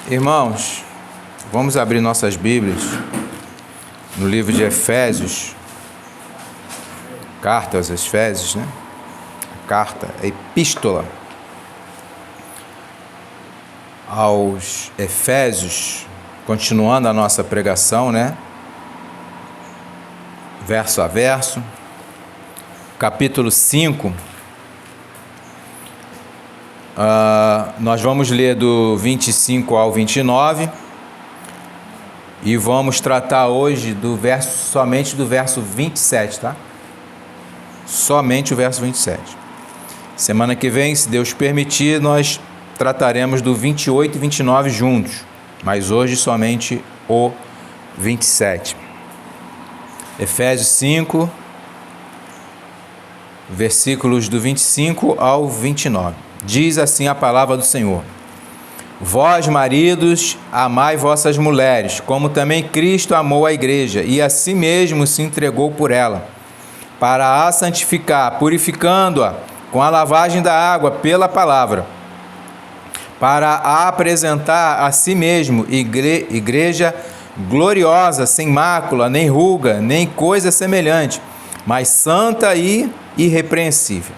Irmãos, vamos abrir nossas Bíblias no livro de Efésios, carta aos Efésios, né? Carta, a epístola aos Efésios, continuando a nossa pregação, né? Verso a verso, capítulo 5. Nós vamos ler do 25 ao 29 e vamos tratar hoje somente do verso 27, tá? Somente o verso 27. Semana que vem, se Deus permitir, nós trataremos do 28 e 29 juntos, mas hoje somente o 27. Efésios 5, versículos do 25 ao 29. Diz assim a palavra do Senhor: Vós, maridos, amai vossas mulheres, como também Cristo amou a igreja, e a si mesmo se entregou por ela, para a santificar, purificando-a com a lavagem da água pela palavra, para a apresentar a si mesmo igreja gloriosa, sem mácula, nem ruga, nem coisa semelhante, mas santa e irrepreensível.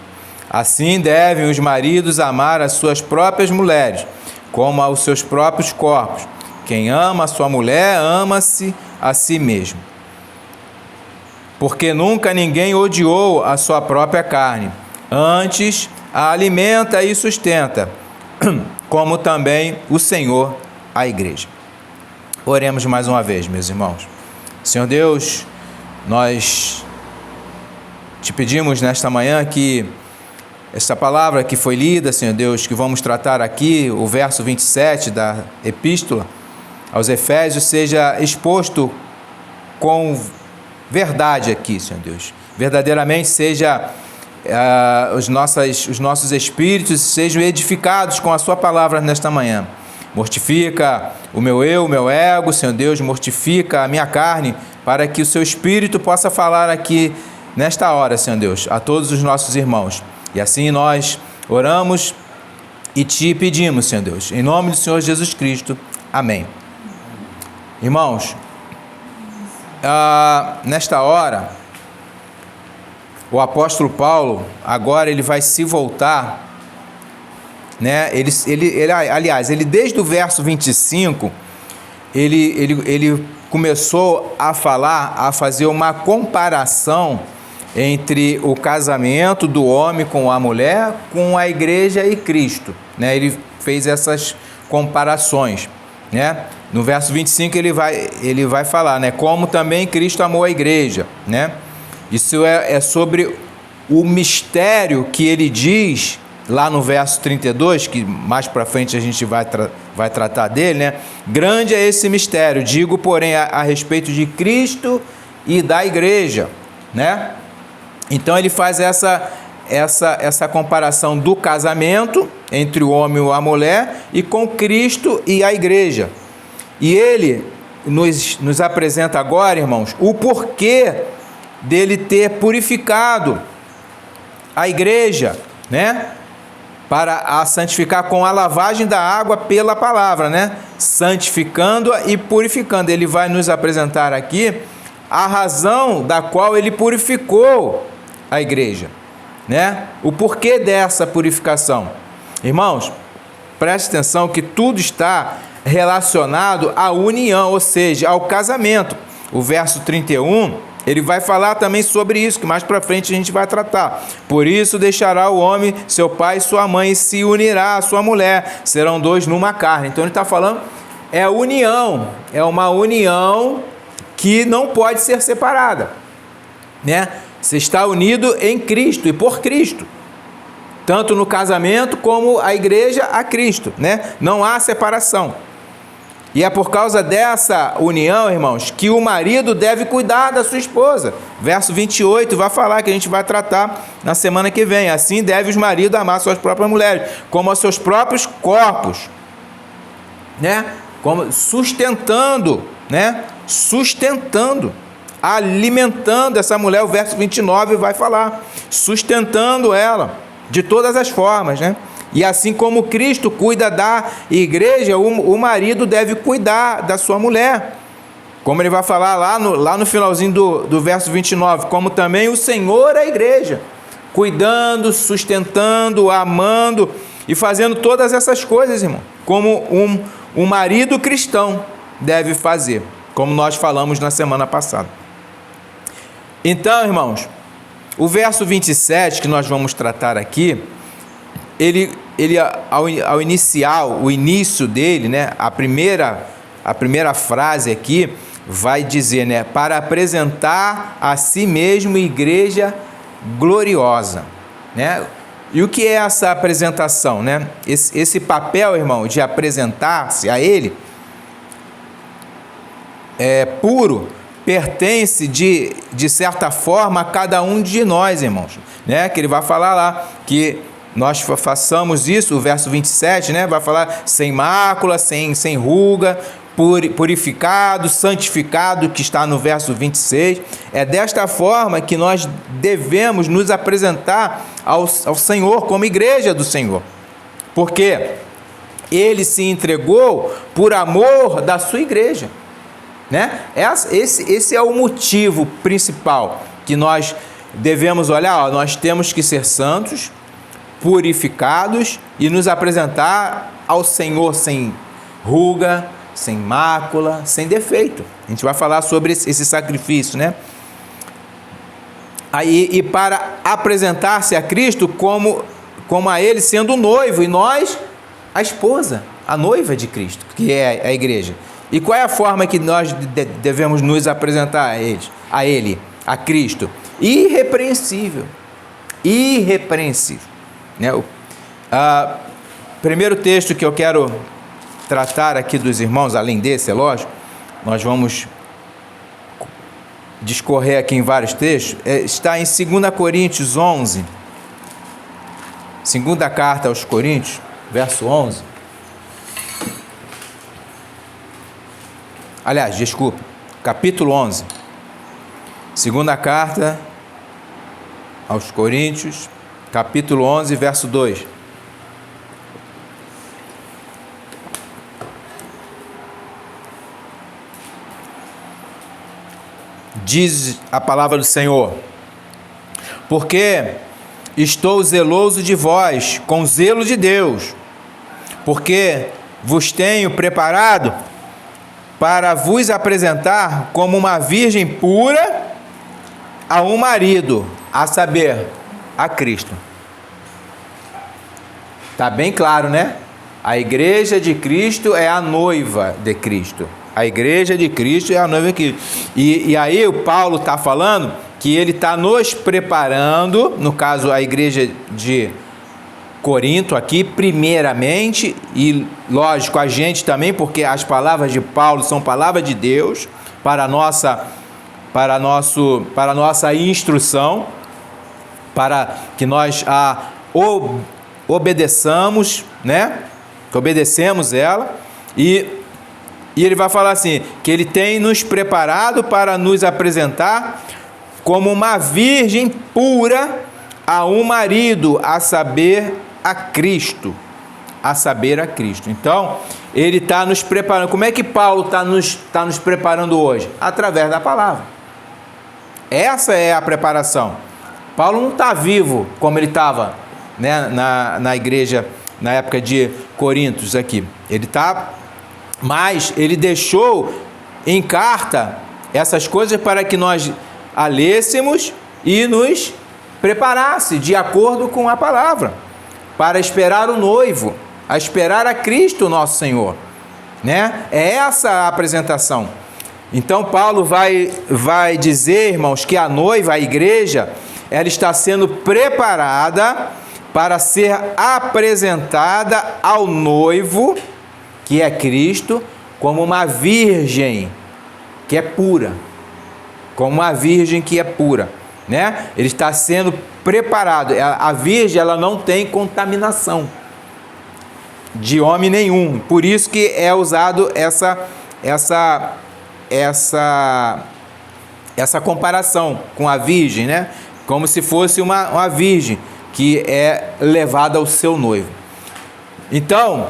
Assim devem os maridos amar as suas próprias mulheres, como aos seus próprios corpos. Quem ama a sua mulher, ama-se a si mesmo. Porque nunca ninguém odiou a sua própria carne, antes a alimenta e sustenta, como também o Senhor a igreja. Oremos mais uma vez, meus irmãos. Senhor Deus, nós te pedimos nesta manhã que esta palavra que foi lida, Senhor Deus, que vamos tratar aqui, o verso 27 da epístola aos Efésios, seja exposto com verdade aqui, Senhor Deus. Verdadeiramente seja os nossos espíritos sejam edificados com a sua palavra nesta manhã. Mortifica o meu eu, o meu ego, Senhor Deus, mortifica a minha carne, para que o seu Espírito possa falar aqui nesta hora, Senhor Deus, a todos os nossos irmãos. E assim nós oramos e te pedimos, Senhor Deus, em nome do Senhor Jesus Cristo. Amém. Irmãos, nesta hora, o apóstolo Paulo, agora ele vai se voltar, né? Ele desde o verso 25, ele começou a falar, a fazer uma comparação entre o casamento do homem com a mulher, com a igreja e Cristo, né? Ele fez essas comparações, né? No verso 25 ele vai falar, né? Como também Cristo amou a igreja, né? Isso é sobre o mistério que ele diz lá no verso 32, que mais para frente a gente vai tratar dele, né? Grande é esse mistério, digo, porém, a respeito de Cristo e da igreja, né? Então ele faz essa comparação do casamento entre o homem e a mulher e com Cristo e a igreja. E ele nos apresenta agora, irmãos, o porquê dele ter purificado a igreja, né? Para a santificar com a lavagem da água pela palavra, né? Santificando-a e purificando. Ele vai nos apresentar aqui a razão da qual ele purificou a igreja, né? O porquê dessa purificação. Irmãos, preste atenção que tudo está relacionado à união, ou seja, ao casamento. O verso 31, ele vai falar também sobre isso, que mais para frente a gente vai tratar. Por isso deixará o homem seu pai e sua mãe e se unirá à sua mulher, serão dois numa carne. Então ele está falando, é união, é uma união que não pode ser separada, né? Você está unido em Cristo e por Cristo, tanto no casamento como a igreja a Cristo, né? Não há separação. E é por causa dessa união, irmãos, que o marido deve cuidar da sua esposa. Verso 28 vai falar, que a gente vai tratar na semana que vem. Assim deve os maridos amar suas próprias mulheres, como aos seus próprios corpos, né? Como sustentando, né? Sustentando, alimentando essa mulher. O verso 29 vai falar, sustentando ela de todas as formas, né? E assim como Cristo cuida da igreja, o marido deve cuidar da sua mulher. Como ele vai falar lá no finalzinho do verso 29, como também o Senhor a igreja, cuidando, sustentando, amando e fazendo todas essas coisas, irmão, como um marido cristão deve fazer, como nós falamos na semana passada. Então, irmãos, o verso 27 que nós vamos tratar aqui, ele ao inicial, o início dele, né, a primeira frase aqui vai dizer, né, para apresentar a si mesmo igreja gloriosa, né? E o que é essa apresentação, né? Esse papel, irmão, de apresentar-se a ele puro, pertence de certa forma a cada um de nós, irmãos, né? Que ele vai falar lá que nós façamos isso, o verso 27, né? Vai falar sem mácula, sem ruga, purificado, santificado, que está no verso 26. É desta forma que nós devemos nos apresentar ao Senhor, como igreja do Senhor, porque Ele se entregou por amor da sua igreja, né? Esse é o motivo principal que nós devemos olhar. Nós temos que ser santos, purificados e nos apresentar ao Senhor sem ruga, sem mácula, sem defeito. A gente vai falar sobre esse sacrifício, né? E para apresentar-se a Cristo como a Ele sendo o noivo, e nós a esposa, a noiva de Cristo, que é a igreja. E qual é a forma que nós devemos nos apresentar a Ele, a Cristo? Irrepreensível, né? O primeiro texto que eu quero tratar aqui dos irmãos, além desse, é lógico, nós vamos discorrer aqui em vários textos, está em 2 Coríntios 11, segunda carta aos Coríntios, verso 11. Aliás, desculpa, capítulo 11, segunda carta aos Coríntios, capítulo 11, verso 2. Diz a palavra do Senhor: porque estou zeloso de vós, com zelo de Deus, porque vos tenho preparado para vos apresentar como uma virgem pura a um marido, a saber, a Cristo. Está bem claro, né? A igreja de Cristo é a noiva de Cristo. A igreja de Cristo é a noiva de Cristo. E aí o Paulo está falando que ele está nos preparando, no caso a igreja de Corinto aqui, primeiramente, e lógico a gente também, porque as palavras de Paulo são palavras de Deus para a nossa instrução, para que nós obedeçamos, né? Que obedecemos ela, e ele vai falar assim, que ele tem nos preparado para nos apresentar como uma virgem pura a um marido, a saber, a Cristo. A saber, a Cristo. Então, ele está nos preparando. Como é que Paulo está nos preparando hoje? Através da palavra. Essa é a preparação. Paulo não está vivo como ele estava, né, na igreja, na época de Coríntios aqui. Ele está... Mas ele deixou em carta essas coisas para que nós a lêssemos e nos preparasse de acordo com a palavra, para esperar o noivo, a esperar a Cristo nosso Senhor, né? É essa a apresentação. Então Paulo vai dizer, irmãos, que a noiva, a igreja, ela está sendo preparada para ser apresentada ao noivo, que é Cristo, como uma virgem que é pura, como uma virgem que é pura, né? Ele está sendo preparado. A virgem, ela não tem contaminação de homem nenhum, por isso que é usado essa comparação com a virgem, né? Como se fosse uma virgem que é levada ao seu noivo. Então,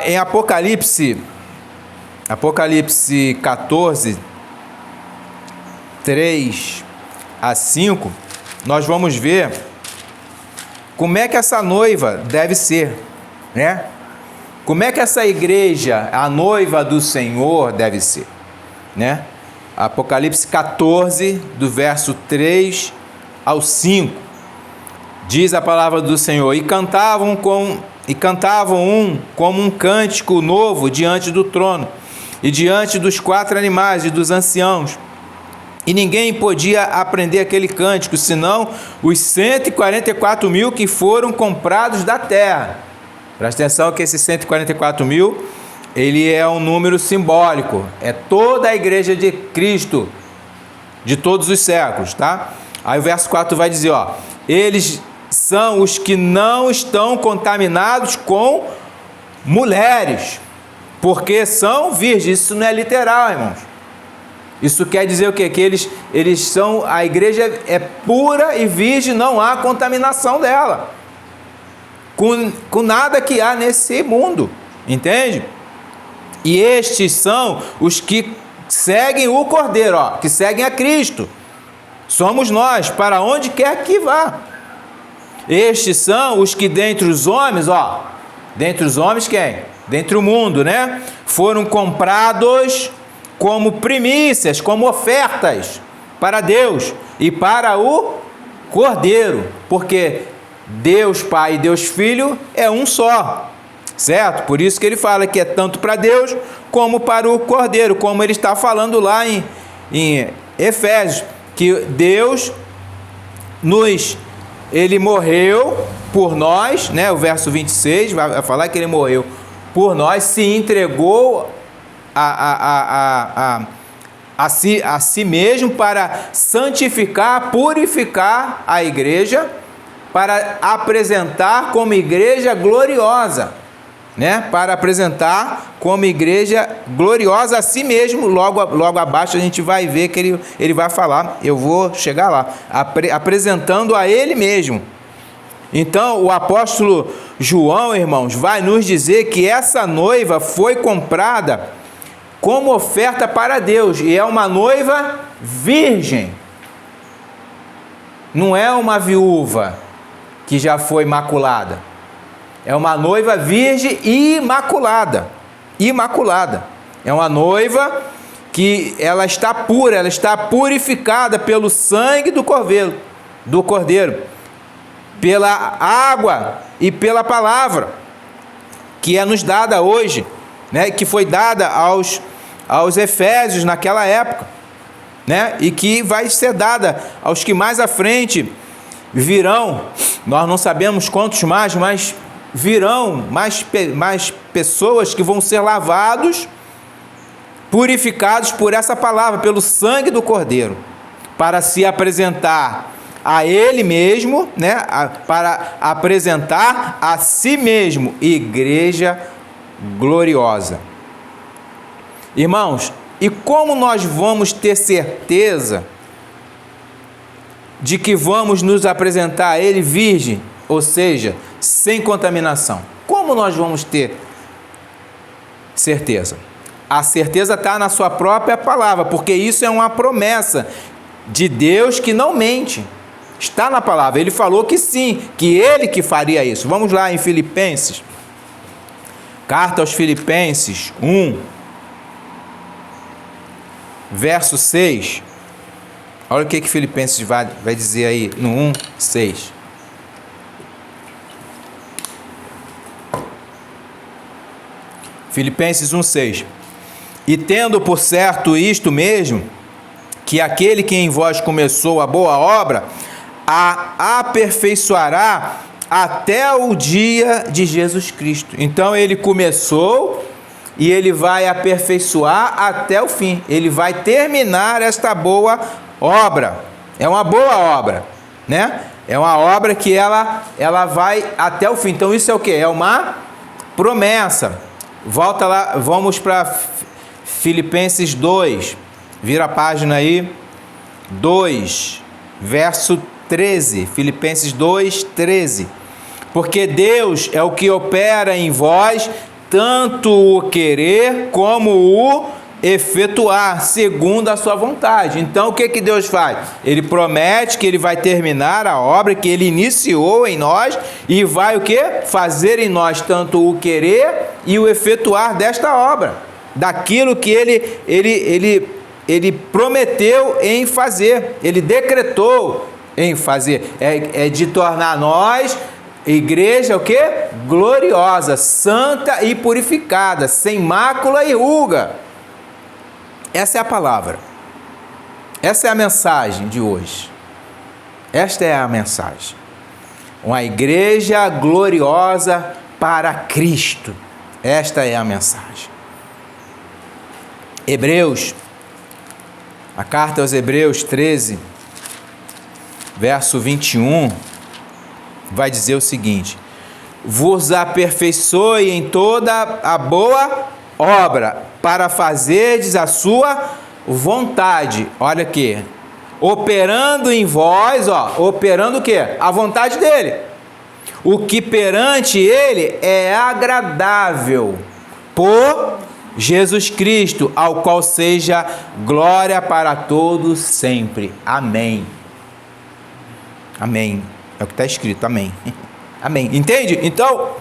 em Apocalipse 14, 3 a 5, nós vamos ver como é que essa noiva deve ser, né? Como é que essa igreja, a noiva do Senhor, deve ser, né? Apocalipse 14, do verso 3 ao 5, diz a palavra do Senhor: e cantavam como um cântico novo diante do trono, e diante dos 4 animais e dos anciãos. E ninguém podia aprender aquele cântico, senão os 144 mil que foram comprados da terra. Presta atenção que esse 144 mil, ele é um número simbólico. É toda a igreja de Cristo, de todos os séculos, tá? Aí o verso 4 vai dizer, ó: eles são os que não estão contaminados com mulheres, porque são virgens. Isso não é literal, irmãos. Isso quer dizer o quê? Que eles são, a igreja é pura e virgem, não há contaminação dela com nada que há nesse mundo, entende? E estes são os que seguem o Cordeiro, ó, que seguem a Cristo. Somos nós, para onde quer que vá. Estes são os que dentre os homens, ó, dentre os homens quem? Dentre o mundo, né? Foram comprados como primícias, como ofertas para Deus e para o Cordeiro, porque Deus Pai e Deus Filho é um só, certo? Por isso que ele fala que é tanto para Deus como para o Cordeiro, como ele está falando lá em Efésios, que Deus ele morreu por nós, né? O verso 26 vai falar que ele morreu por nós, se entregou a si mesmo para santificar, purificar a igreja, para apresentar como igreja gloriosa, né? Para apresentar como igreja gloriosa a si mesmo. Logo abaixo a gente vai ver que ele vai falar, eu vou chegar lá, apresentando a ele mesmo. Então o apóstolo João, irmãos, vai nos dizer que essa noiva foi comprada como oferta para Deus, e é uma noiva virgem, não é uma viúva que já foi maculada, é uma noiva virgem imaculada, é uma noiva que ela está pura, ela está purificada pelo sangue do Cordeiro, pela água e pela palavra que é nos dada hoje, né, que foi dada aos Efésios naquela época, né, e que vai ser dada aos que mais à frente virão. Nós não sabemos quantos mais, mas virão mais pessoas que vão ser lavados, purificados por essa palavra, pelo sangue do Cordeiro, para se apresentar a ele mesmo, né, para apresentar a si mesmo igreja gloriosa. Irmãos, e como nós vamos ter certeza de que vamos nos apresentar a ele virgem, ou seja, sem contaminação? Como nós vamos ter certeza? A certeza está na sua própria palavra, porque isso é uma promessa de Deus que não mente. Está na palavra, ele falou que sim, que ele que faria isso. Vamos lá em Filipenses, carta aos Filipenses 1, verso 6. Olha o que Filipenses vai dizer aí no 1, 6. Filipenses 1, 6. E tendo por certo isto mesmo, que aquele que em vós começou a boa obra, a aperfeiçoará até o dia de Jesus Cristo. Então ele começou e ele vai aperfeiçoar até o fim. Ele vai terminar esta boa obra. É uma boa obra, né? É uma obra que ela vai até o fim. Então isso é o quê? É uma promessa. Volta lá, vamos para Filipenses 2. Vira a página aí. 2, verso 13. Filipenses 2, 13. Porque Deus é o que opera em vós, tanto o querer como o efetuar, segundo a sua vontade. Então, o que Deus faz? Ele promete que Ele vai terminar a obra que Ele iniciou em nós e vai o quê? Fazer em nós tanto o querer e o efetuar desta obra, daquilo que Ele prometeu em fazer, Ele decretou em fazer, é de tornar nós igreja o quê? Gloriosa, santa e purificada, sem mácula e ruga. Essa é a palavra. Essa é a mensagem de hoje. Esta é a mensagem. Uma igreja gloriosa para Cristo. Esta é a mensagem. Hebreus, a carta aos Hebreus 13, verso 21, vai dizer o seguinte: vos aperfeiçoe em toda a boa obra, para fazerdes a sua vontade. Olha aqui, operando em vós, operando o quê? A vontade dele. O que perante ele é agradável por Jesus Cristo, ao qual seja glória para todos sempre. Amém. Amém. É o que está escrito, amém. Amém. Entende? Então,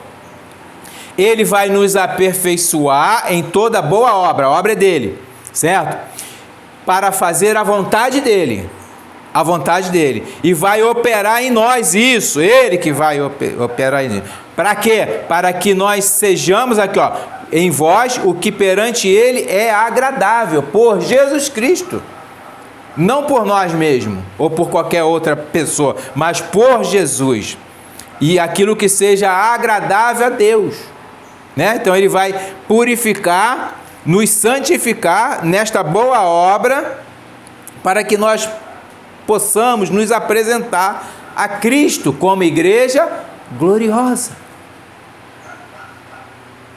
Ele vai nos aperfeiçoar em toda boa obra. A obra é dele, certo? Para fazer a vontade dele. A vontade dele. E vai operar em nós isso. Ele que vai operar em nós. Para quê? Para que nós sejamos aqui, em vós, o que perante ele é agradável, por Jesus Cristo. Não por nós mesmos, ou por qualquer outra pessoa, mas por Jesus. E aquilo que seja agradável a Deus. Né? Então ele vai purificar, nos santificar nesta boa obra, para que nós possamos nos apresentar a Cristo como igreja gloriosa.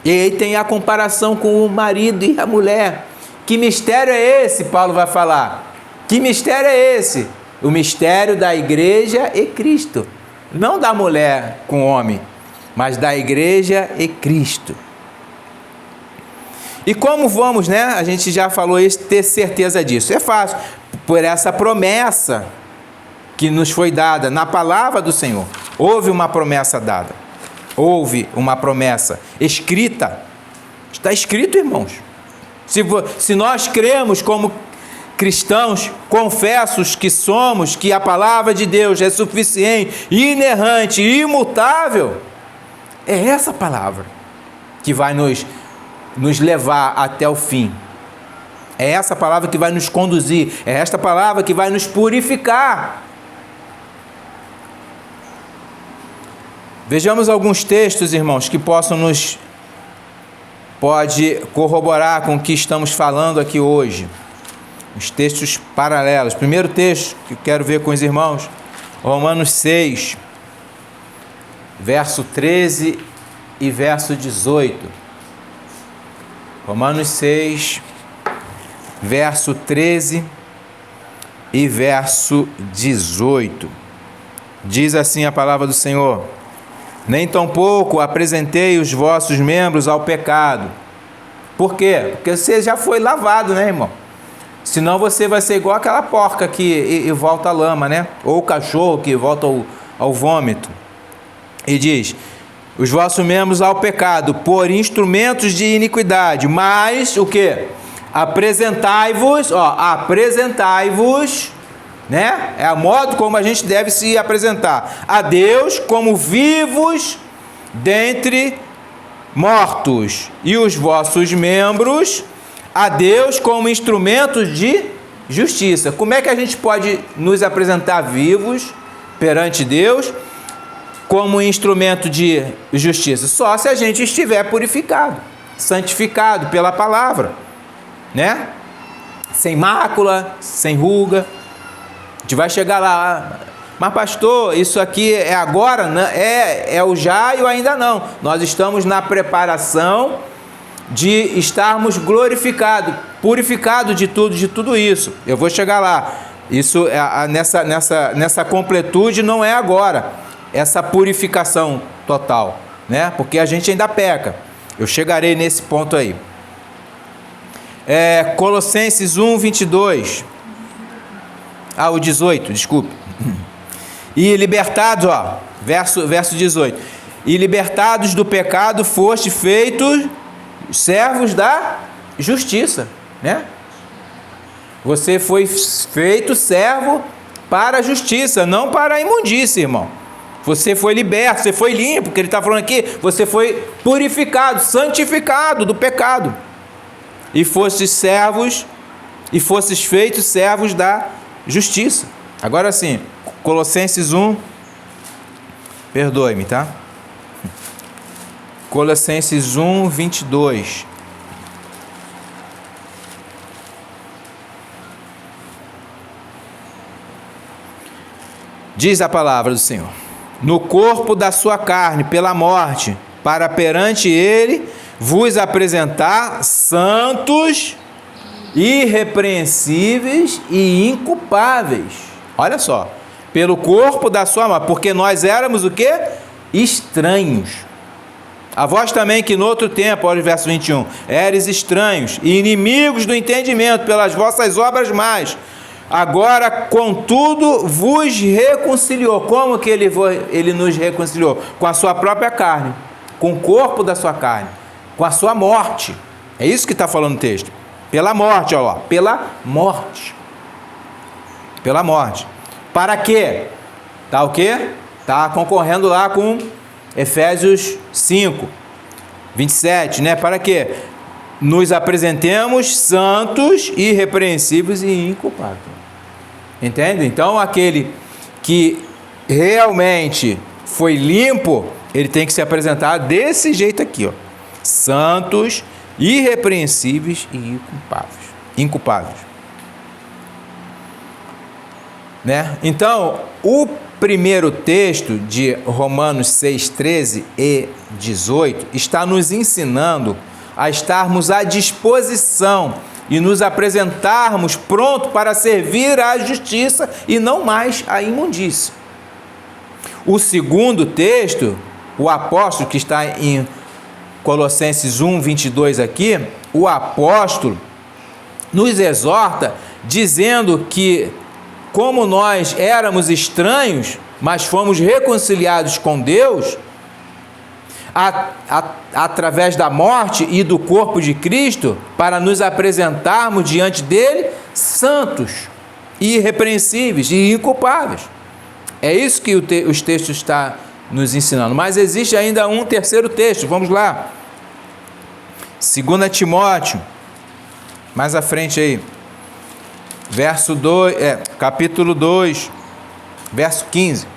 E aí tem a comparação com o marido e a mulher. Que mistério é esse? Paulo vai falar. Que mistério é esse? O mistério da igreja e Cristo. Não da mulher com o homem, mas da igreja e Cristo. E como vamos, né? A gente já falou isso, ter certeza disso. É fácil, por essa promessa que nos foi dada na palavra do Senhor. Houve uma promessa dada. Houve uma promessa escrita. Está escrito, irmãos. Se nós cremos como cristãos confessos que somos, que a palavra de Deus é suficiente, inerrante e imutável, é essa palavra que vai nos levar até o fim. É essa palavra que vai nos conduzir. É esta palavra que vai nos purificar. Vejamos alguns textos, irmãos, que pode corroborar com o que estamos falando aqui hoje. Os textos paralelos. Primeiro texto que eu quero ver com os irmãos, Romanos 6, verso 13 e verso 18. Romanos 6, verso 13 e verso 18. Diz assim a palavra do Senhor: nem tampouco apresentei os vossos membros ao pecado. Por quê? Porque você já foi lavado, né, irmão? Senão você vai ser igual aquela porca que volta à lama, né? Ou o cachorro que volta ao vômito. E diz: os vossos membros ao pecado, por instrumentos de iniquidade. Mas o quê? Apresentai-vos, né? É a modo como a gente deve se apresentar a Deus como vivos dentre mortos, e os vossos membros a Deus como instrumentos de justiça. Como é que a gente pode nos apresentar vivos perante Deus como instrumento de justiça? Só se a gente estiver purificado, santificado pela palavra, né? Sem mácula, sem ruga. A gente vai chegar lá, mas pastor, isso aqui é agora? É o já e o ainda não. Nós estamos na preparação de estarmos glorificados, purificados de tudo isso. Eu vou chegar lá. Isso nessa completude não é agora. Essa purificação total, né? Porque a gente ainda peca. Eu chegarei nesse ponto aí. Colossenses 1, 22. O 18, desculpe. E libertados, verso 18. E libertados do pecado, foste feitos servos da justiça, né? Você foi feito servo para a justiça, não para a imundícia, irmão. Você foi liberto, você foi limpo, porque ele está falando aqui, você foi purificado, santificado do pecado. E fostes servos, e fostes feitos servos da justiça. Agora sim, Colossenses 1, perdoe-me, tá? Colossenses 1, 22. Diz a palavra do Senhor: no corpo da sua carne, pela morte, para perante ele vos apresentar santos, irrepreensíveis e inculpáveis. Olha só, pelo corpo da sua morte, porque nós éramos o quê? Estranhos. A vós também que no outro tempo, olha o verso 21, eres estranhos e inimigos do entendimento pelas vossas obras más. Agora, contudo, vos reconciliou. Como que ele nos reconciliou? Com a sua própria carne, com o corpo da sua carne, com a sua morte. É isso que está falando o texto. Pela morte, ó, pela morte. Pela morte. Para quê? Tá o quê? Tá concorrendo lá com Efésios 5, 27, né? Para quê? Nos apresentemos santos, irrepreensíveis e inculpáveis. Entende? Então, aquele que realmente foi limpo, ele tem que se apresentar desse jeito aqui, ó. Santos, irrepreensíveis e inculpáveis. Né? Então, o primeiro texto de Romanos 6, 13 e 18 está nos ensinando a estarmos à disposição e nos apresentarmos pronto para servir à justiça e não mais à imundícia. O segundo texto, o apóstolo, que está em Colossenses 1, 22 aqui, o apóstolo nos exorta dizendo que, como nós éramos estranhos, mas fomos reconciliados com Deus, através da morte e do corpo de Cristo, para nos apresentarmos diante dele santos, irrepreensíveis e inculpáveis. É isso que os textos estão nos ensinando. Mas existe ainda um terceiro texto, vamos lá. 2 Timóteo, mais à frente aí, capítulo 2, verso 15.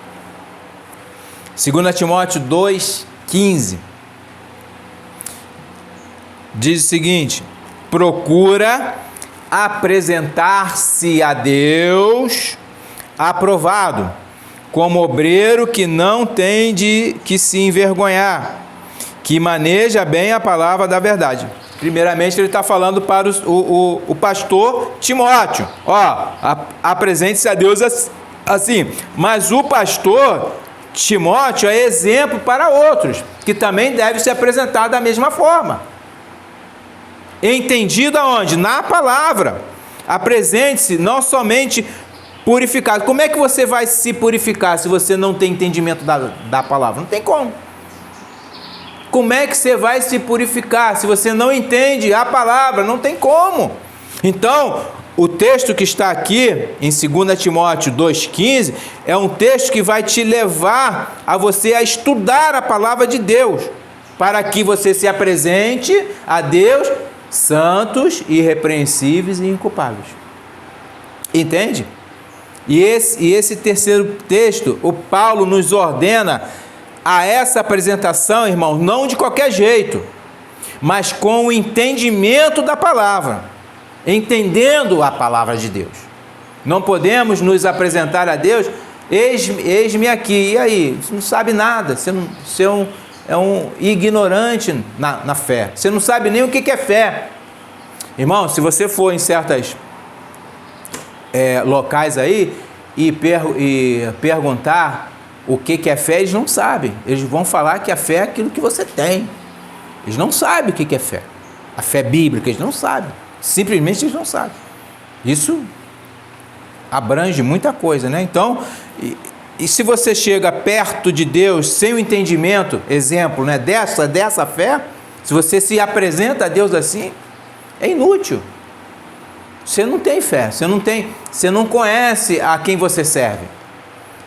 2 Timóteo 2, 15. Diz o seguinte: procura apresentar-se a Deus aprovado, como obreiro que não tem de que se envergonhar, que maneja bem a palavra da verdade. Primeiramente, ele está falando para o pastor Timóteo. Apresente-se a Deus assim. Mas o pastor Timóteo é exemplo para outros, que também devem se apresentar da mesma forma. Entendido aonde? Na palavra. Apresente-se não somente purificado. Como é que você vai se purificar se você não tem entendimento da palavra? Não tem como. Como é que você vai se purificar se você não entende a palavra? Não tem como. Então, o texto que está aqui em 2 Timóteo 2,15 é um texto que vai te levar a você a estudar a palavra de Deus, para que você se apresente a Deus santos, irrepreensíveis e inculpáveis. Entende? E esse terceiro texto, o Paulo nos ordena a essa apresentação, irmão, não de qualquer jeito, mas com o entendimento da palavra, entendendo a palavra de Deus. Não podemos nos apresentar a Deus, eis-me aqui, e aí? Você não sabe nada, você é um ignorante na fé, você não sabe nem o que é fé. Irmão, se você for em certas locais aí e perguntar o que é fé, eles não sabem. Eles vão falar que a fé é aquilo que você tem. Eles não sabem o que é fé. A fé bíblica, eles não sabem. Simplesmente eles não sabem. Isso abrange muita coisa, né? Então, e se você chega perto de Deus sem o entendimento, exemplo, né, dessa fé, se você se apresenta a Deus assim, é inútil. Você não tem fé, você não conhece a quem você serve.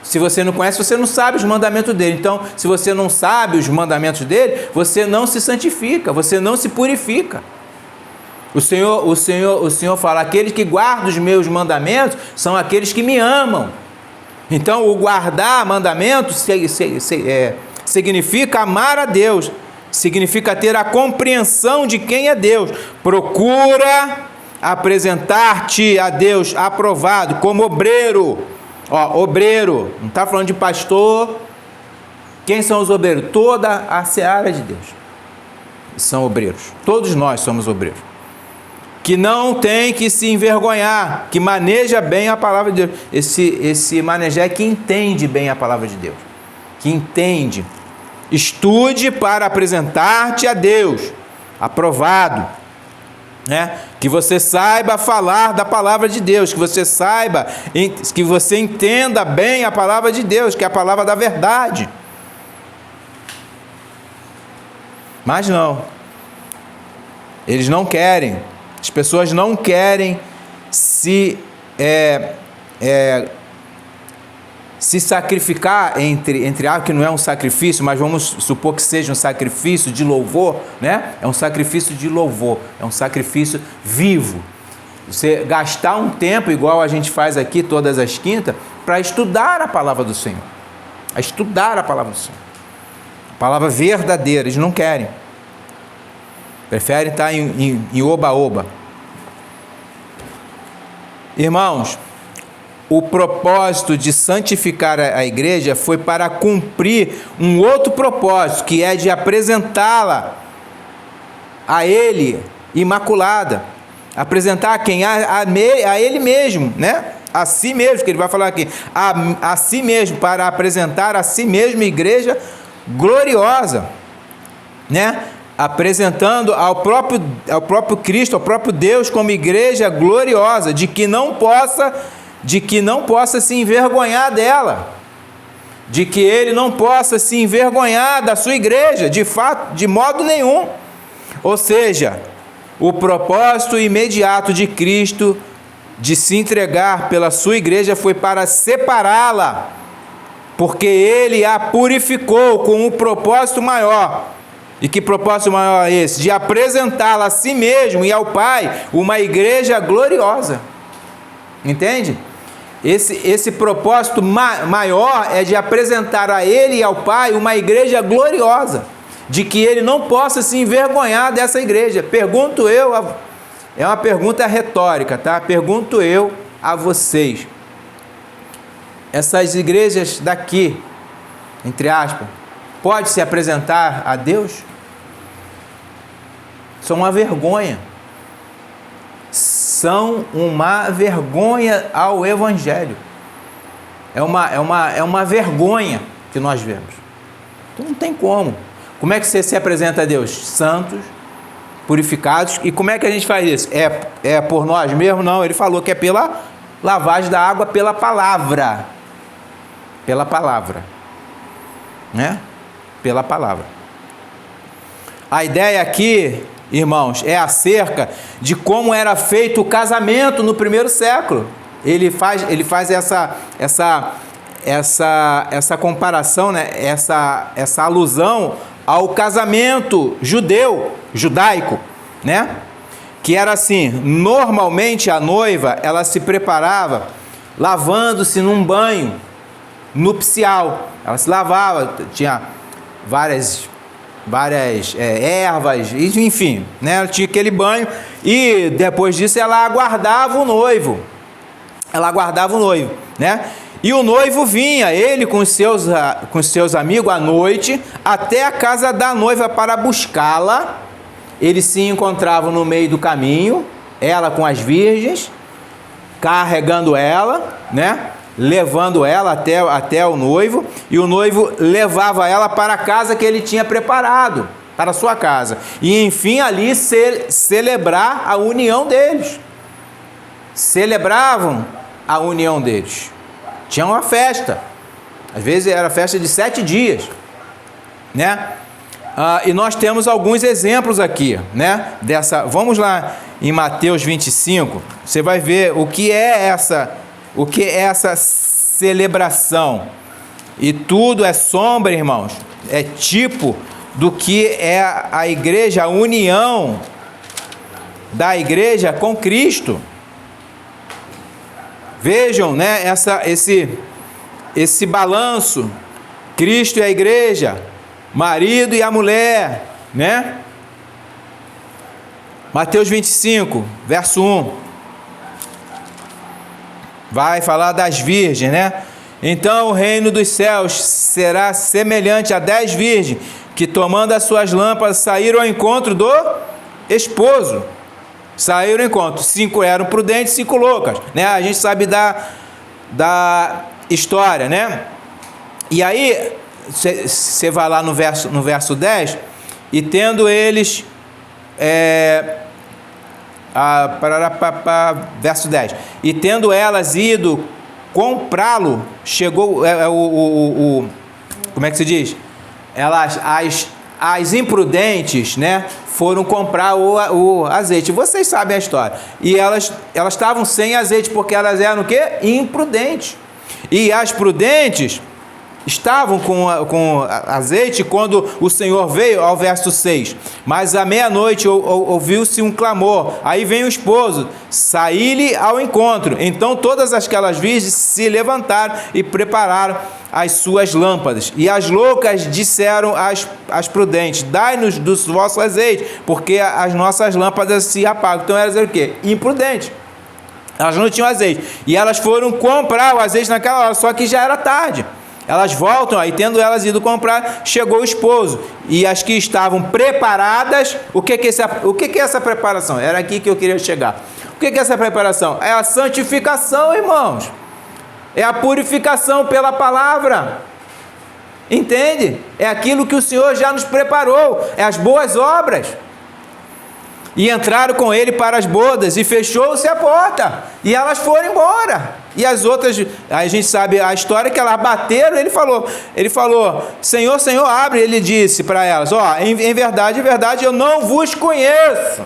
Se você não conhece, você não sabe os mandamentos dele. Então, se você não sabe os mandamentos dele, você não se santifica, você não se purifica. O Senhor fala: aqueles que guardam os meus mandamentos são aqueles que me amam. Então, o guardar mandamentos significa amar a Deus, significa ter a compreensão de quem é Deus. Procura apresentar-te a Deus aprovado, como obreiro. Ó, obreiro, não está falando de pastor. Quem são os obreiros? Toda a seara de Deus são obreiros. Todos nós somos obreiros. Que não tem que se envergonhar, que maneja bem a palavra de Deus. Esse manejar é que entende bem a palavra de Deus. Que entende. Estude para apresentar-te a Deus aprovado. Né? Que você saiba falar da palavra de Deus, que você entenda bem a palavra de Deus, que é a palavra da verdade. Mas não, eles não querem, as pessoas não querem se sacrificar entre que não é um sacrifício, mas vamos supor que seja um sacrifício de louvor, né? É um sacrifício de louvor, é um sacrifício vivo. Você gastar um tempo, igual a gente faz aqui todas as quintas, para estudar a palavra do Senhor. A estudar a palavra do Senhor. A palavra verdadeira, eles não querem. Preferem estar em oba-oba. Irmãos, o propósito de santificar a igreja foi para cumprir um outro propósito, que é de apresentá-la a Ele imaculada. Apresentar a quem? A Ele mesmo, né? A si mesmo, que ele vai falar aqui. A si mesmo, para apresentar a si mesmo igreja gloriosa, né? Apresentando ao próprio Cristo, ao próprio Deus como igreja gloriosa, de que não possa se envergonhar dela, de que ele não possa se envergonhar da sua igreja, de fato, de modo nenhum. Ou seja, o propósito imediato de Cristo de se entregar pela sua igreja foi para separá-la, porque ele a purificou com um propósito maior. E que propósito maior é esse? De apresentá-la a si mesmo e ao Pai uma igreja gloriosa. Entende? Esse propósito maior é de apresentar a Ele e ao Pai uma igreja gloriosa, de que Ele não possa se envergonhar dessa igreja. Pergunto eu, é uma pergunta retórica, tá? Pergunto eu a vocês, essas igrejas daqui, entre aspas, pode se apresentar a Deus? São uma vergonha. São uma vergonha ao Evangelho. É uma vergonha que nós vemos. Então não tem como. Como é que você se apresenta a Deus? Santos, purificados. E como é que a gente faz isso? É por nós mesmos? Não, ele falou que é pela lavagem da água, pela palavra. Pela palavra. Né? Pela palavra. A ideia aqui, irmãos, é acerca de como era feito o casamento no primeiro século. Ele faz essa comparação, né? essa alusão ao casamento judaico, né? Que era assim: normalmente a noiva, ela se preparava lavando-se num banho nupcial. Ela se lavava, tinha várias ervas, enfim, né? Ela tinha aquele banho e depois disso ela aguardava o noivo. Né? E o noivo vinha, ele com os seus amigos à noite, até a casa da noiva para buscá-la. Eles se encontravam no meio do caminho, ela com as virgens, carregando ela, né? levando ela até o noivo, e o noivo levava ela para a casa que ele tinha preparado, para a sua casa. E enfim, ali celebrar a união deles. Celebravam a união deles. Tinha uma festa. Às vezes era festa de 7 dias, né? E nós temos alguns exemplos aqui, né? Vamos lá em Mateus 25. Você vai ver o que é essa celebração. E tudo é sombra, irmãos. É tipo do que é a igreja, a união da igreja com Cristo. Vejam, né? Esse balanço. Cristo e a igreja, marido e a mulher, né? Mateus 25, verso 1. Vai falar das virgens, né? Então o reino dos céus será semelhante a 10 virgens que, tomando as suas lâmpadas, saíram ao encontro do esposo. Saíram ao encontro. 5 eram prudentes, 5 loucas, né? A gente sabe da história, né? E aí, você vai lá no verso 10, e tendo eles, verso 10, e tendo elas ido comprá-lo, chegou, como é que se diz? As imprudentes, né, foram comprar o azeite. Vocês sabem a história. E elas estavam sem azeite, porque elas eram o quê? Imprudentes. E as prudentes estavam com azeite quando o Senhor veio, ao verso 6. Mas à meia-noite ouviu-se um clamor. Aí vem o esposo, saí-lhe ao encontro. Então todas aquelas virgens se levantaram e prepararam as suas lâmpadas. E as loucas disseram às prudentes: dai-nos do vosso azeite, porque as nossas lâmpadas se apagam. Então elas eram o quê? Imprudentes. Elas não tinham azeite. E elas foram comprar o azeite naquela hora, só que já era tarde. Elas voltam, aí tendo elas ido comprar, chegou o esposo. E as que estavam preparadas, o que é essa preparação? Era aqui que eu queria chegar. O que é essa preparação? É a santificação, irmãos. É a purificação pela palavra. Entende? É aquilo que o Senhor já nos preparou. É as boas obras. E entraram com ele para as bodas, e fechou-se a porta, e elas foram embora. E as outras, a gente sabe a história, que elas bateram. Ele falou, Senhor, Senhor, abre. Ele disse para elas: em verdade, eu não vos conheço.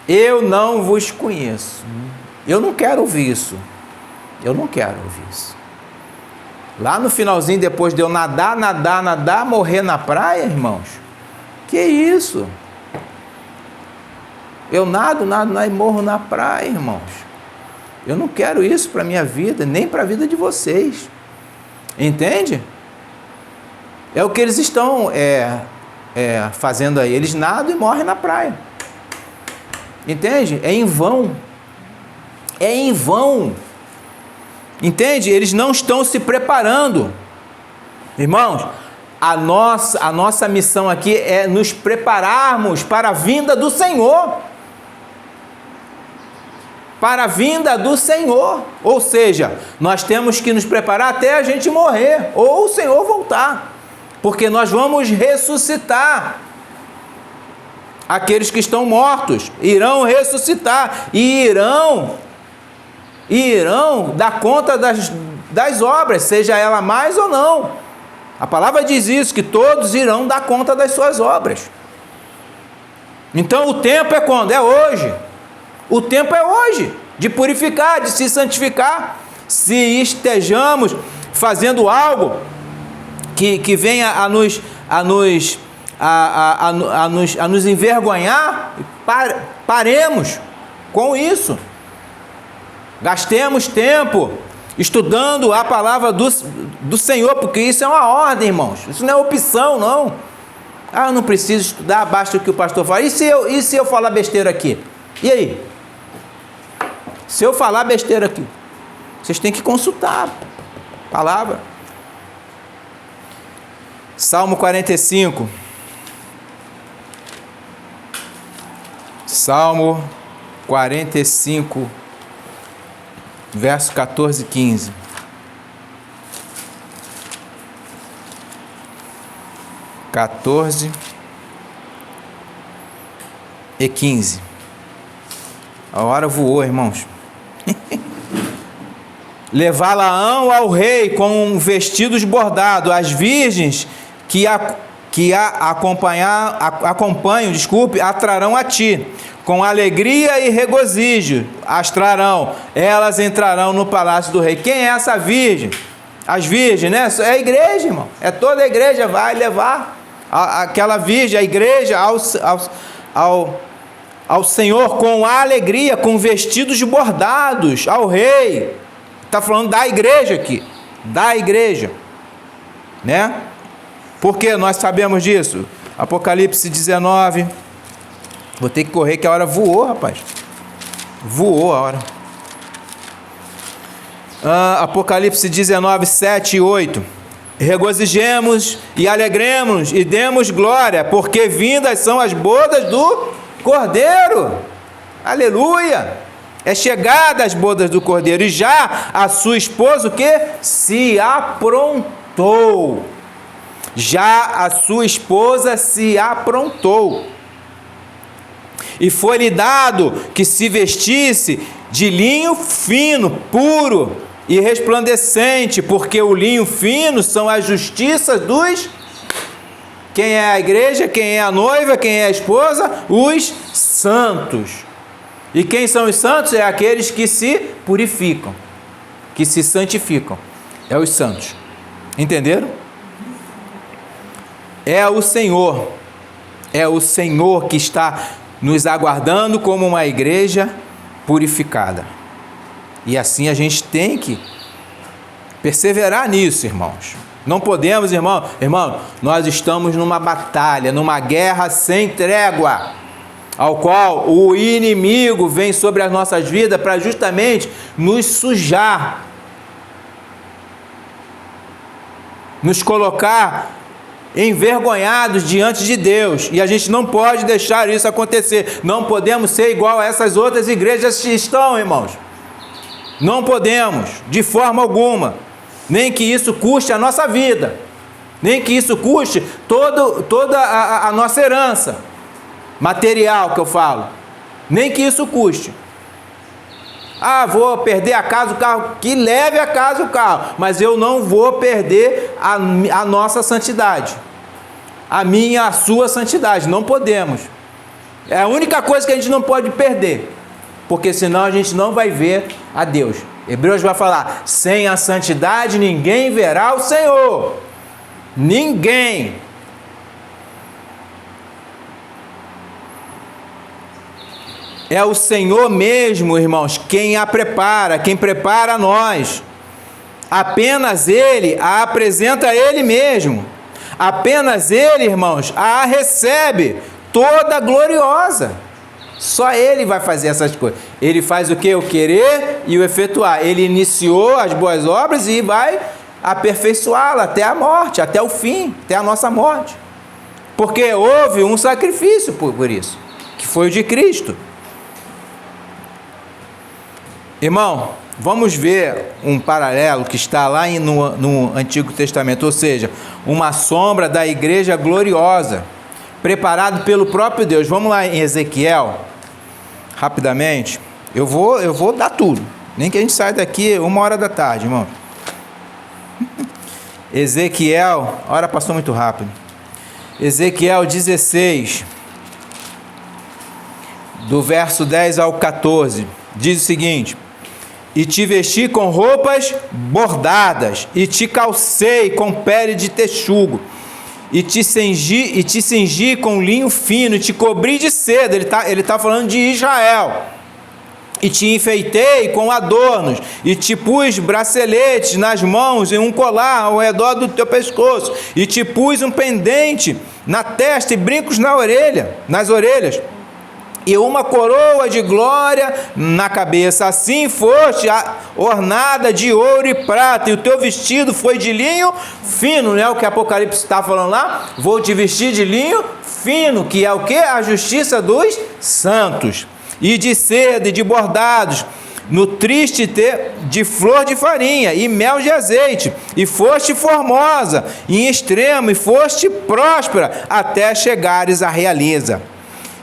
Eu não vos conheço. Eu não quero ouvir isso. Lá no finalzinho, depois de eu nadar, morrer na praia, irmãos, que isso? Eu nado e morro na praia, irmãos. Eu não quero isso para a minha vida, nem para a vida de vocês. Entende? É o que eles estão fazendo aí. Eles nadam e morrem na praia. Entende? É em vão. Entende? Eles não estão se preparando. Irmãos, a nossa missão aqui é nos prepararmos para a vinda do Senhor. Para a vinda do Senhor. Ou seja, nós temos que nos preparar até a gente morrer, ou o Senhor voltar. Porque nós vamos ressuscitar. Aqueles que estão mortos irão ressuscitar. E irão dar conta das obras, seja ela mais ou não. A palavra diz isso, que todos irão dar conta das suas obras. Então o tempo é quando? É hoje. O tempo é hoje, de purificar, de se santificar. Se estejamos fazendo algo que venha a nos envergonhar, paremos com isso. Gastemos tempo estudando a palavra do Senhor, porque isso é uma ordem, irmãos. Isso não é opção, não. Eu não preciso estudar, basta o que o pastor fala. E se eu falar besteira aqui? E aí? Se eu falar besteira aqui, vocês têm que consultar a palavra. Salmo 45. Salmo 45. verso 14 e 15. E 15. A hora voou, irmãos. Levá-la-ão ao rei com vestidos bordados, as virgens que acompanham, atrarão a ti, com alegria e regozijo, as trarão, elas entrarão no palácio do rei. Quem é essa virgem? As virgens, né? É a igreja, irmão. É toda a igreja vai levar aquela virgem, a igreja, ao Senhor com alegria, com vestidos bordados, ao rei. Está falando da igreja aqui, da igreja, né? Porque nós sabemos disso. Apocalipse 19. Vou ter que correr que a hora voou, rapaz. Voou a hora. Apocalipse 19, 7 e 8. Regozijemos e alegremos e demos glória, porque vindas são as bodas do Cordeiro. Aleluia! É chegada as bodas do Cordeiro, e já a sua esposa, o que? Se aprontou. Já a sua esposa se aprontou. E foi-lhe dado que se vestisse de linho fino, puro e resplandecente, porque o linho fino são as justiças dos... Quem é a igreja, quem é a noiva, quem é a esposa? Os santos. E quem são os santos? É aqueles que se purificam, que se santificam. É os santos. Entenderam? É o Senhor que está nos aguardando como uma igreja purificada. E assim a gente tem que perseverar nisso, irmãos. Não podemos, irmão, nós estamos numa batalha, numa guerra sem trégua, ao qual o inimigo vem sobre as nossas vidas para justamente nos sujar, nos colocar envergonhados diante de Deus, e a gente não pode deixar isso acontecer. Não podemos ser igual a essas outras igrejas que estão, irmãos. Não podemos, de forma alguma, nem que isso custe a nossa vida, nem que isso custe toda a nossa herança material, que eu falo, nem que isso custe. Vou perder a casa, o carro, que leve a casa o carro, mas eu não vou perder a nossa santidade, a sua santidade. Não podemos. É a única coisa que a gente não pode perder, porque senão a gente não vai ver a Deus. Hebreus vai falar: sem a santidade ninguém verá o Senhor. Ninguém. É o Senhor mesmo, irmãos, quem a prepara, quem prepara nós. Apenas Ele a apresenta Ele mesmo. Apenas Ele, irmãos, a recebe toda gloriosa. Só Ele vai fazer essas coisas. Ele faz o que? O querer e o efetuar. Ele iniciou as boas obras e vai aperfeiçoá-la até a morte, até o fim, até a nossa morte. Porque houve um sacrifício por isso, que foi o de Cristo. Irmão, vamos ver um paralelo que está lá no Antigo Testamento, ou seja, uma sombra da igreja gloriosa, preparado pelo próprio Deus. Vamos lá em Ezequiel, rapidamente. Eu vou dar tudo, nem que a gente saia daqui 13h, irmão. Ezequiel, a hora passou muito rápido. Ezequiel 16, do verso 10 ao 14, diz o seguinte: e te vesti com roupas bordadas, e te calcei com pele de texugo, e te cingi com linho fino, e te cobri de seda. Ele tá falando de Israel. E te enfeitei com adornos, e te pus braceletes nas mãos e um colar ao redor do teu pescoço, e te pus um pendente na testa e brincos nas orelhas, e uma coroa de glória na cabeça. Assim foste ornada de ouro e prata, e o teu vestido foi de linho fino, né? O que Apocalipse está falando lá, vou te vestir de linho fino, que é o que? A justiça dos santos, e de seda e de bordados, nutriste-te de flor de farinha e mel de azeite, e foste formosa em extremo, e foste próspera, até chegares à realeza.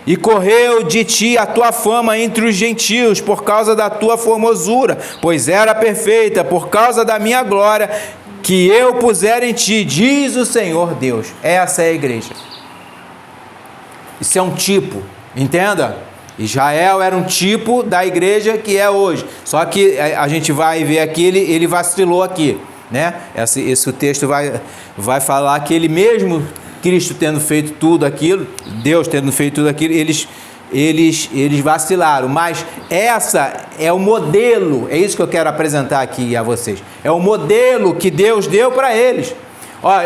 E correu de ti a tua fama entre os gentios, por causa da tua formosura, pois era perfeita, por causa da minha glória, que eu puser em ti, diz o Senhor Deus. Essa é a igreja. Isso é um tipo, entenda? Israel era um tipo da igreja que é hoje. Só que a gente vai ver aqui, ele vacilou aqui, né? Esse texto vai falar que ele mesmo, Cristo tendo feito tudo aquilo, Deus tendo feito tudo aquilo, eles vacilaram. Mas essa é o modelo, é isso que eu quero apresentar aqui a vocês. É o modelo que Deus deu para eles. Ó,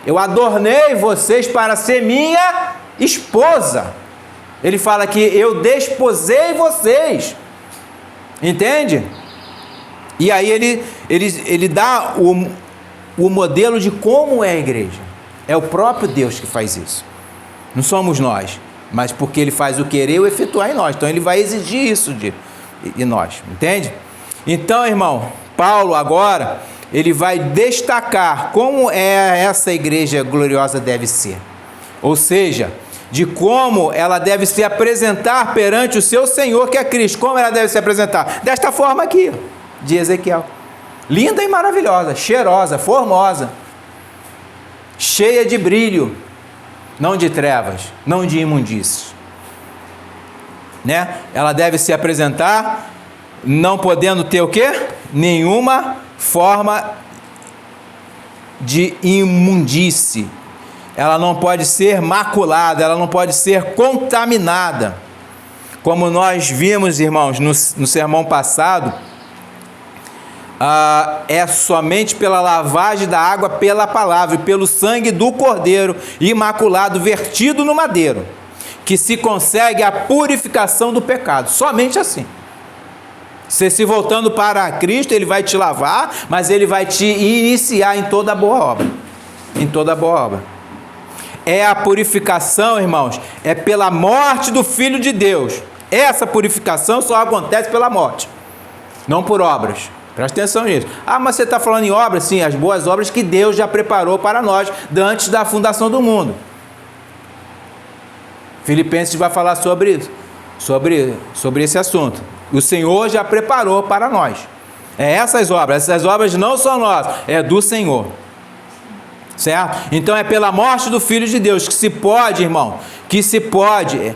eu adornei vocês para ser minha esposa. Ele fala que eu desposei vocês. Entende? E aí ele dá o modelo de como é a igreja. É o próprio Deus que faz isso. Não somos nós, mas porque ele faz o querer e o efetuar em nós. Então ele vai exigir isso de nós. Entende? Então, irmão, Paulo agora, ele vai destacar como essa igreja gloriosa deve ser. Ou seja, de como ela deve se apresentar perante o seu Senhor, que é Cristo. Como ela deve se apresentar? Desta forma aqui, de Ezequiel. Linda e maravilhosa, cheirosa, formosa, cheia de brilho, não de trevas, não de imundícias. Né? Ela deve se apresentar não podendo ter o quê? Nenhuma forma de imundície. Ela não pode ser maculada, ela não pode ser contaminada. Como nós vimos, irmãos, no sermão passado, é somente pela lavagem da água, pela palavra e pelo sangue do Cordeiro imaculado vertido no madeiro, que se consegue a purificação do pecado. Somente assim. Você se voltando para Cristo, Ele vai te lavar, mas Ele vai te iniciar em toda boa obra. Em toda boa obra. É a purificação, irmãos, é pela morte do Filho de Deus. Essa purificação só acontece pela morte, não por obras. Presta atenção nisso. Ah, mas você está falando em obras? Sim, as boas obras que Deus já preparou para nós antes da fundação do mundo. Filipenses vai falar sobre isso, sobre esse assunto. O Senhor já preparou para nós. Essas obras não são nossas, é do Senhor. Certo? Então é pela morte do Filho de Deus que se pode, irmão, que se pode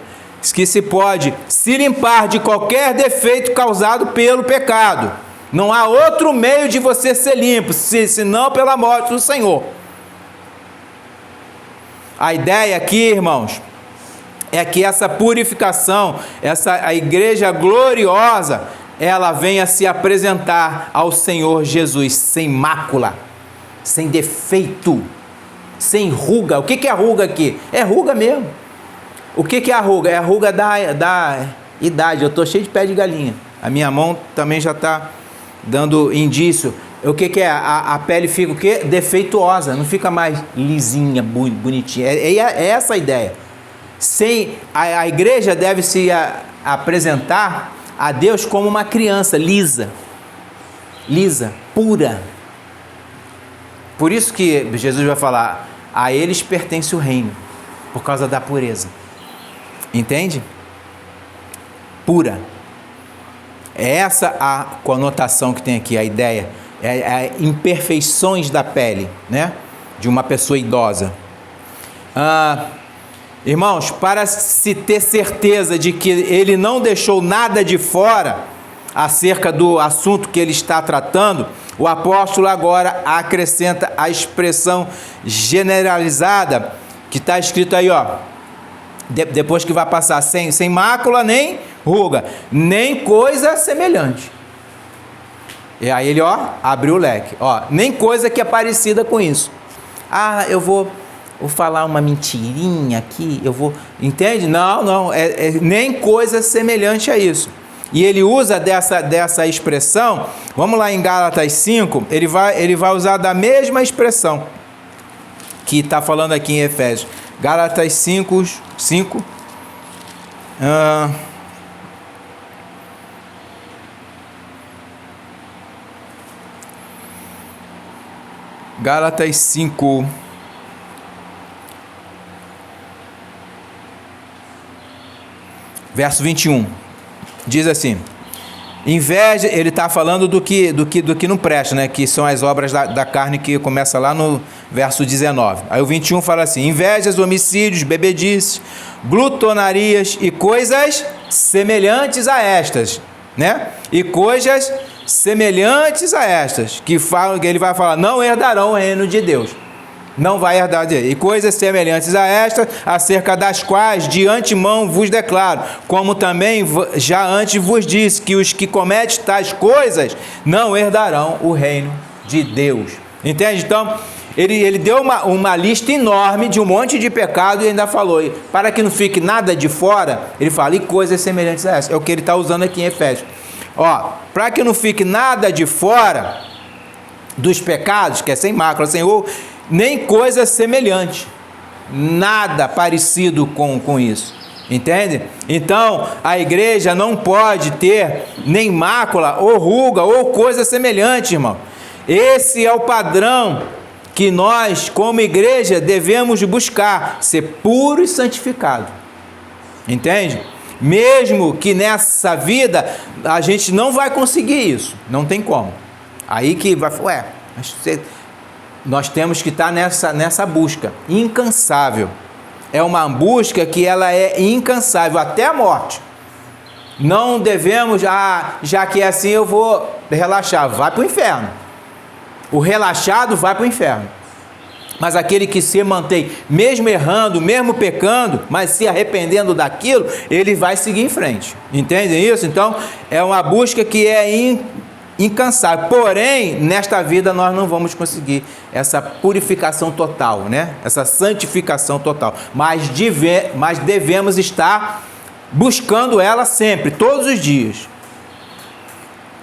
se limpar de qualquer defeito causado pelo pecado. Não há outro meio de você ser limpo, senão pela morte do Senhor. A ideia aqui, irmãos, é que essa purificação, a igreja gloriosa, ela venha se apresentar ao Senhor Jesus sem mácula, sem defeito, sem ruga. O que é ruga aqui? É ruga mesmo. O que é a ruga? É a ruga da idade. Eu estou cheio de pé de galinha. A minha mão também já está dando indício. O que é? A pele fica o quê? Defeituosa, não fica mais lisinha, bonitinha. É essa a ideia. A igreja deve se apresentar a Deus como uma criança lisa, pura. Por isso que Jesus vai falar, a eles pertence o reino, por causa da pureza. Entende? Pura. É essa a conotação que tem aqui, a ideia. É imperfeições da pele, né? De uma pessoa idosa. Irmãos, para se ter certeza de que ele não deixou nada de fora acerca do assunto que ele está tratando, o apóstolo agora acrescenta a expressão generalizada, que está escrito aí, ó, depois que vai passar sem mácula, nem ruga, nem coisa semelhante. E aí ele, ó, abriu o leque, ó, nem coisa que é parecida com isso. Ah, eu vou falar uma mentirinha aqui, entende? Não, nem coisa semelhante a isso. E ele usa dessa expressão, vamos lá em Gálatas 5, ele vai usar da mesma expressão que está falando aqui em Efésios. Gálatas 5, Gálatas 5, verso 21, diz assim: inveja, ele está falando do que não presta, né? Que são as obras da carne, que começa lá no verso 19. Aí o 21 fala assim: invejas, homicídios, bebedices, glutonarias e coisas semelhantes a estas, né? E coisas semelhantes a estas, que ele vai falar, não herdarão o reino de Deus. Não vai herdar dele. E coisas semelhantes a estas, acerca das quais de antemão vos declaro, como também já antes vos disse, que os que cometem tais coisas não herdarão o reino de Deus. Entende? Então, ele deu uma lista enorme de um monte de pecado e ainda falou, para que não fique nada de fora, ele fala, e coisas semelhantes a essas. É o que ele está usando aqui em Efésios. Ó, para que não fique nada de fora dos pecados, que é sem mácula, sem erro, nem coisa semelhante, nada parecido com isso, entende? Então, a igreja não pode ter nem mácula, ou ruga, ou coisa semelhante, irmão. Esse é o padrão que nós, como igreja, devemos buscar, ser puro e santificado, entende? Mesmo que nessa vida a gente não vai conseguir isso, não tem como. Aí que vai, mas você... Nós temos que estar nessa busca incansável. É uma busca que ela é incansável até a morte. Não devemos, já que é assim eu vou relaxar, vai para o inferno. O relaxado vai para o inferno. Mas aquele que se mantém, mesmo errando, mesmo pecando, mas se arrependendo daquilo, ele vai seguir em frente. Entendem isso? Então, é uma busca que é incansável. Porém, nesta vida nós não vamos conseguir essa purificação total, né? Essa santificação total. Mas devemos estar buscando ela sempre, todos os dias.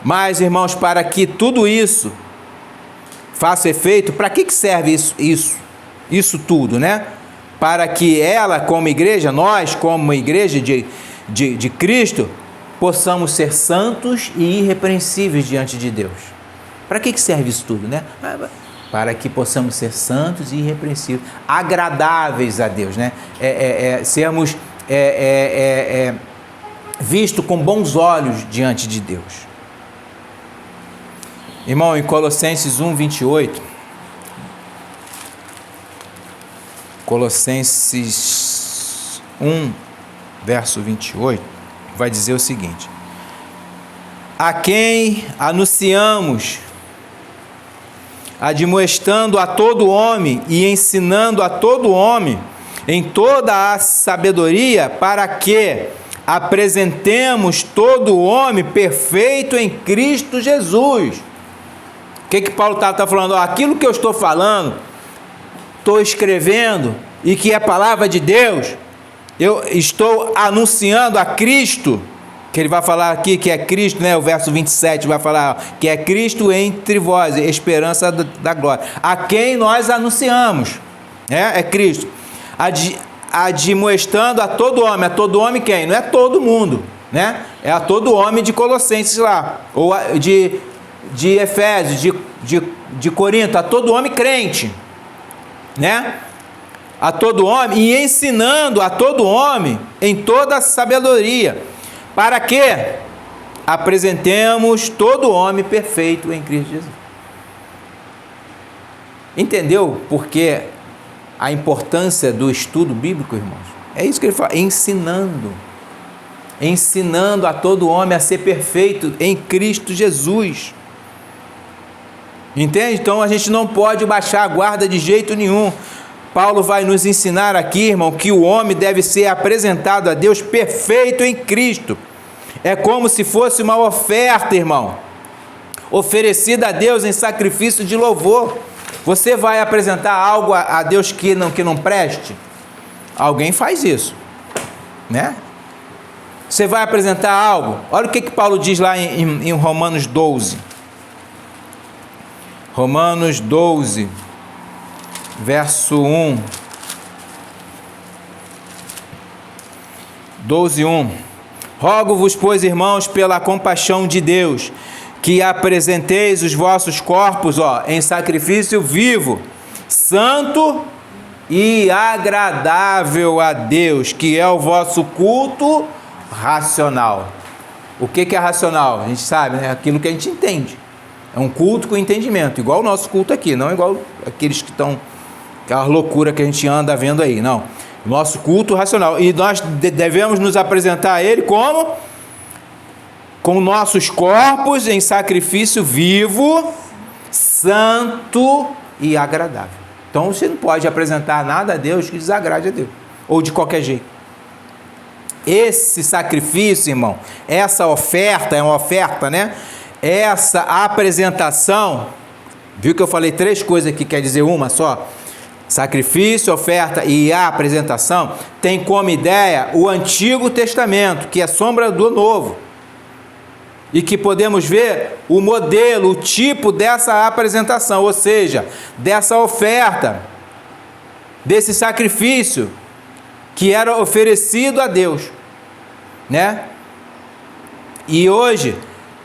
Mas, irmãos, para que tudo isso faça efeito, para que serve isso tudo, né? Para que ela, como igreja, nós, como igreja de Cristo, possamos ser santos e irrepreensíveis diante de Deus. Para que serve isso tudo, né? Para que possamos ser santos e irrepreensíveis, agradáveis a Deus, né? Sermos vistos com bons olhos diante de Deus. Irmão, em Colossenses 1, 28, Colossenses 1, verso 28, vai dizer o seguinte: a quem anunciamos, admoestando a todo homem e ensinando a todo homem em toda a sabedoria, para que apresentemos todo homem perfeito em Cristo Jesus. O que Paulo está falando? Aquilo que eu estou falando, estou escrevendo, e que é a palavra de Deus, eu estou anunciando a Cristo, que ele vai falar aqui que é Cristo, né? O verso 27 vai falar que é Cristo entre vós, esperança da glória. A quem nós anunciamos, é Cristo. Admoestando a todo homem quem? Não é todo mundo, né? É a todo homem de Colossenses lá, ou de Efésios, de Corinto, a todo homem crente, né? A todo homem, e ensinando a todo homem em toda a sabedoria, para que apresentemos todo homem perfeito em Cristo Jesus. Entendeu por que a importância do estudo bíblico, irmãos? É isso que ele fala, ensinando a todo homem a ser perfeito em Cristo Jesus. Entende? Então a gente não pode baixar a guarda de jeito nenhum. Paulo vai nos ensinar aqui, irmão, que o homem deve ser apresentado a Deus perfeito em Cristo. É como se fosse uma oferta, irmão, oferecida a Deus em sacrifício de louvor. Você vai apresentar algo a Deus que não preste? Alguém faz isso, né? Você vai apresentar algo? Olha o que Paulo diz lá em Romanos 12. Romanos 12, verso 1. 12, 1. Rogo-vos, pois, irmãos, pela compaixão de Deus, que apresenteis os vossos corpos, em sacrifício vivo, santo e agradável a Deus, que é o vosso culto racional. O que é racional? A gente sabe, né? Aquilo que a gente entende. É um culto com entendimento, igual o nosso culto aqui, não igual aqueles que estão, aquela loucura que a gente anda vendo aí, não. Nosso culto racional. E nós devemos nos apresentar a Ele como? Com nossos corpos em sacrifício vivo, santo e agradável. Então você não pode apresentar nada a Deus que desagrade a Deus, ou de qualquer jeito. Esse sacrifício, irmão, essa oferta, é uma oferta, né? Essa apresentação, viu que eu falei 3 coisas aqui, quer dizer uma só? Sacrifício, oferta e a apresentação, tem como ideia o Antigo Testamento, que é sombra do Novo. E que podemos ver o modelo, o tipo dessa apresentação, ou seja, dessa oferta, desse sacrifício que era oferecido a Deus, né? E hoje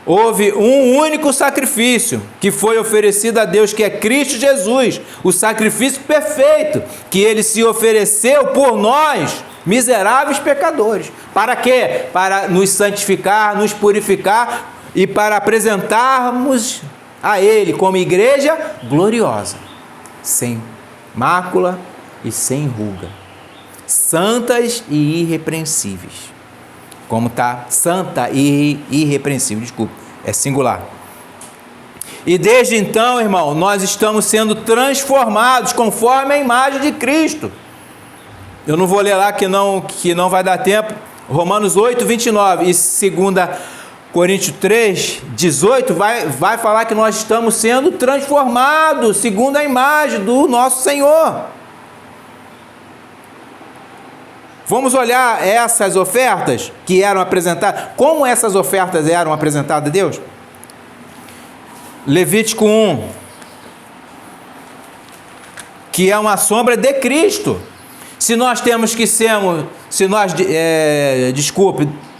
houve um único sacrifício que foi oferecido a Deus, que é Cristo Jesus, o sacrifício perfeito, que Ele se ofereceu por nós, miseráveis pecadores. Para quê? Para nos santificar, nos purificar e para apresentarmos a Ele como igreja gloriosa, sem mácula e sem ruga, santas e irrepreensíveis. Como está? Santa e irrepreensível, desculpa, é singular. E desde então, irmão, nós estamos sendo transformados conforme a imagem de Cristo. Eu não vou ler lá que não vai dar tempo. Romanos 8, 29 e 2 Coríntios 3, 18 vai falar que nós estamos sendo transformados segundo a imagem do nosso Senhor. Vamos olhar essas ofertas que eram apresentadas. Como essas ofertas eram apresentadas a Deus? Levítico 1, que é uma sombra de Cristo. Se nós temos que ser,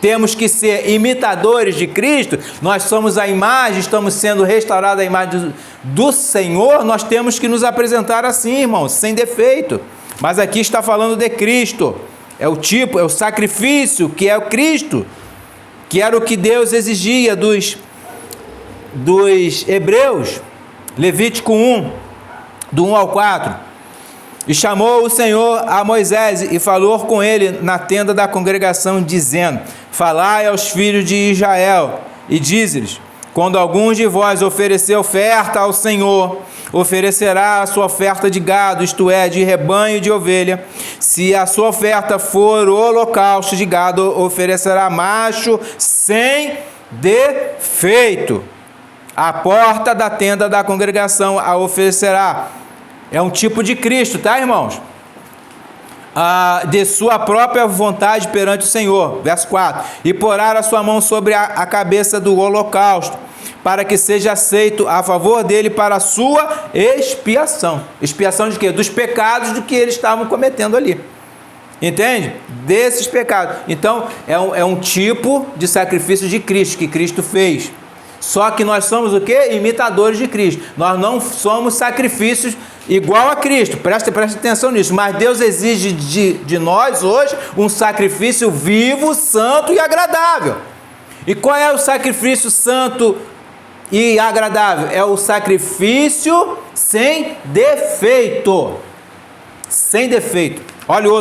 temos que ser imitadores de Cristo, nós somos a imagem, estamos sendo restaurados a imagem do Senhor, nós temos que nos apresentar assim, irmãos, sem defeito. Mas aqui está falando de Cristo. É o tipo, é o sacrifício que é o Cristo, que era o que Deus exigia dos hebreus. Levítico 1, do 1 ao 4. E chamou o Senhor a Moisés e falou com ele na tenda da congregação, dizendo: falai aos filhos de Israel e dize-lhes: quando alguns de vós oferecer oferta ao Senhor, oferecerá a sua oferta de gado, isto é, de rebanho e de ovelha. Se a sua oferta for holocausto de gado, oferecerá macho sem defeito. A porta da tenda da congregação a oferecerá. É um tipo de Cristo, tá, irmãos? De sua própria vontade perante o Senhor. Verso 4. E porá a sua mão sobre a cabeça do holocausto, para que seja aceito a favor dele para a sua expiação. Expiação de quê? Dos pecados do que eles estavam cometendo ali. Entende? Desses pecados. Então, é um tipo de sacrifício de Cristo, que Cristo fez. Só que nós somos o quê? Imitadores de Cristo. Nós não somos sacrifícios igual a Cristo. Presta atenção nisso. Mas Deus exige de nós hoje um sacrifício vivo, santo e agradável. E qual é o sacrifício santo e agradável? É o sacrifício sem defeito. Sem defeito. Olha o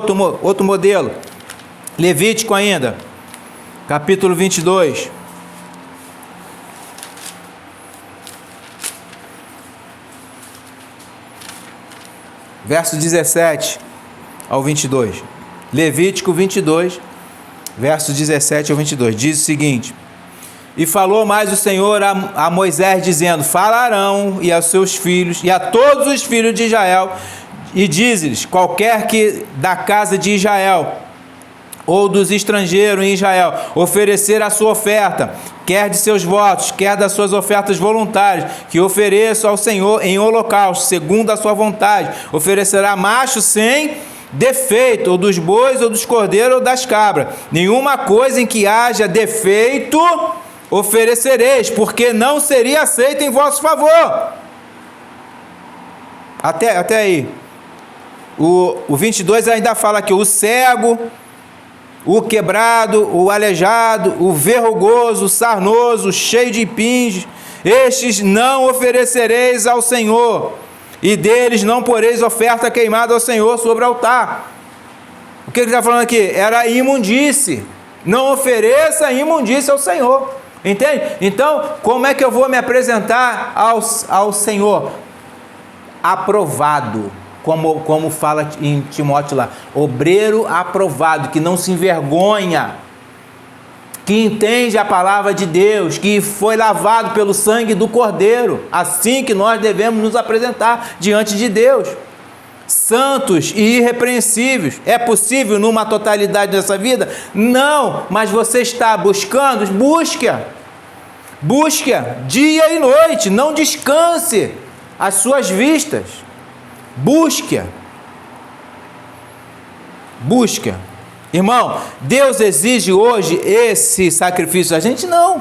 outro modelo. Levítico ainda. Capítulo 22. Verso 17 ao 22. Levítico 22, versos 17 ao 22. Diz o seguinte: e falou mais o Senhor a Moisés, dizendo: falarão e aos seus filhos e a todos os filhos de Israel, e diz-lhes: qualquer que da casa de Israel ou dos estrangeiros em Israel oferecer a sua oferta, quer de seus votos, quer das suas ofertas voluntárias, que ofereça ao Senhor em holocausto, segundo a sua vontade, oferecerá macho sem defeito, ou dos bois, ou dos cordeiros, ou das cabras. Nenhuma coisa em que haja defeito oferecereis, porque não seria aceito em vosso favor. Até aí. O 22 ainda fala que o cego, o quebrado, o aleijado, o verrugoso, o sarnoso, o cheio de pinges, estes não oferecereis ao Senhor, e deles não poreis oferta queimada ao Senhor sobre o altar. O que ele está falando aqui? Era imundície. Não ofereça imundície ao Senhor. Entende? Então, como é que eu vou me apresentar ao Senhor? Aprovado. Como fala em Timóteo lá, obreiro aprovado, que não se envergonha, que entende a palavra de Deus, que foi lavado pelo sangue do Cordeiro. Assim que nós devemos nos apresentar diante de Deus, santos e irrepreensíveis. É possível numa totalidade dessa vida? Não, mas você está buscando, busque dia e noite, não descanse as suas vistas. Busque. Irmão, Deus exige hoje esse sacrifício da gente? Não.